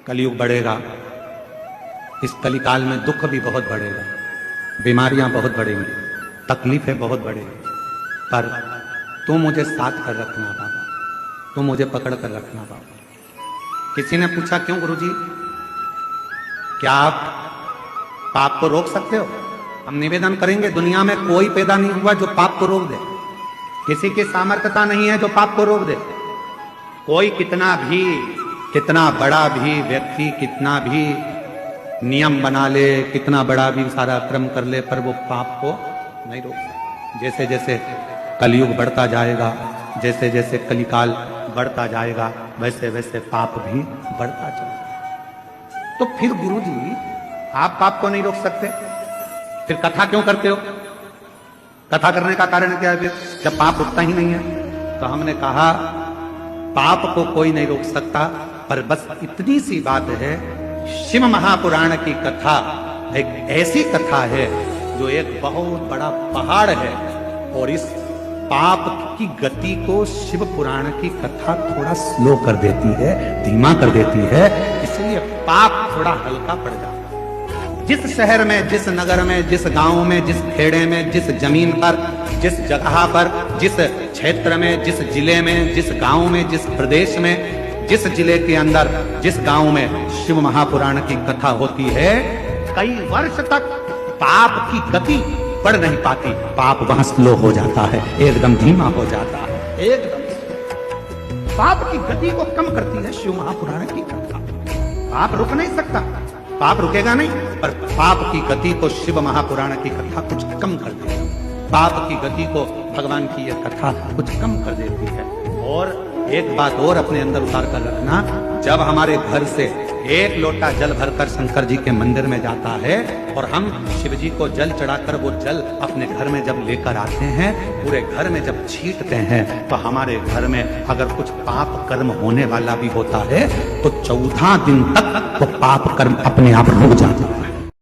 कलयुग बढ़ेगा, इस कलिकाल में दुख भी बहुत बढ़ेगा, बीमारियां बहुत बढ़ेंगी, तकलीफें बहुत बढ़ेंगी, पर तू मुझे साथ कर रखना बाबा, तू मुझे पकड़ कर रखना बाबा। किसी ने पूछा क्यों गुरुजी, क्या आप पाप को रोक सकते हो? हम निवेदन करेंगे, दुनिया में कोई पैदा नहीं हुआ जो पाप को रोक दे, किसी की सामर्थ्यता नहीं है जो पाप को रोक दे। कोई कितना बड़ा भी व्यक्ति कितना भी नियम बना ले, कितना बड़ा भी सारा कर्म कर ले, पर वो पाप को नहीं रोक सकता। जैसे जैसे कलयुग बढ़ता जाएगा, जैसे जैसे कलिकाल बढ़ता जाएगा, वैसे वैसे पाप भी बढ़ता जाएगा। तो फिर गुरुजी आप पाप को नहीं रोक सकते, फिर कथा क्यों करते हो? कथा करने का कारण क्या है फिर, जब पाप रुकता ही नहीं है? तो हमने कहा पाप को कोई नहीं रोक सकता, पर बस इतनी सी बात है, शिव महापुराण की कथा एक ऐसी कथा है जो एक बहुत बड़ा पहाड़ है, और इस पाप की गति को शिव पुराण की कथा थोड़ा स्लो कर देती है, धीमा कर देती है, इसलिए पाप थोड़ा हल्का पड़ जाता है। जिस शहर में, जिस नगर में, जिस गांव में, जिस खेड़े में, जिस जमीन पर, जिस जगह पर, जिस क्षेत्र में, जिस जिले में, जिस गांव में, जिस प्रदेश में, जिस जिले के अंदर, जिस गांव में शिव महापुराण की कथा होती है, कई वर्ष तक पाप की गति बढ़ नहीं पाती, पाप वहां स्लो हो जाता है, एकदम धीमा हो जाता है, एकदम पाप की गति को कम करती है शिव महापुराण की कथा। पाप रुक नहीं सकता, पाप रुकेगा नहीं, पर पाप की गति को शिव महापुराण की कथा कुछ कम कर देती है, पाप की गति को भगवान की यह कथा कुछ कम कर देती है। और एक बात और अपने अंदर उतार कर रखना, जब हमारे घर से एक लोटा जल भरकर शंकर जी के मंदिर में जाता है और हम शिव जी को जल चढ़ाकर वो जल अपने घर में जब लेकर आते हैं, पूरे घर में जब छींटते हैं, तो हमारे घर में अगर कुछ पाप कर्म होने वाला भी होता है तो 14 दिन तक वो पाप कर्म अपने आप रुक जाता है।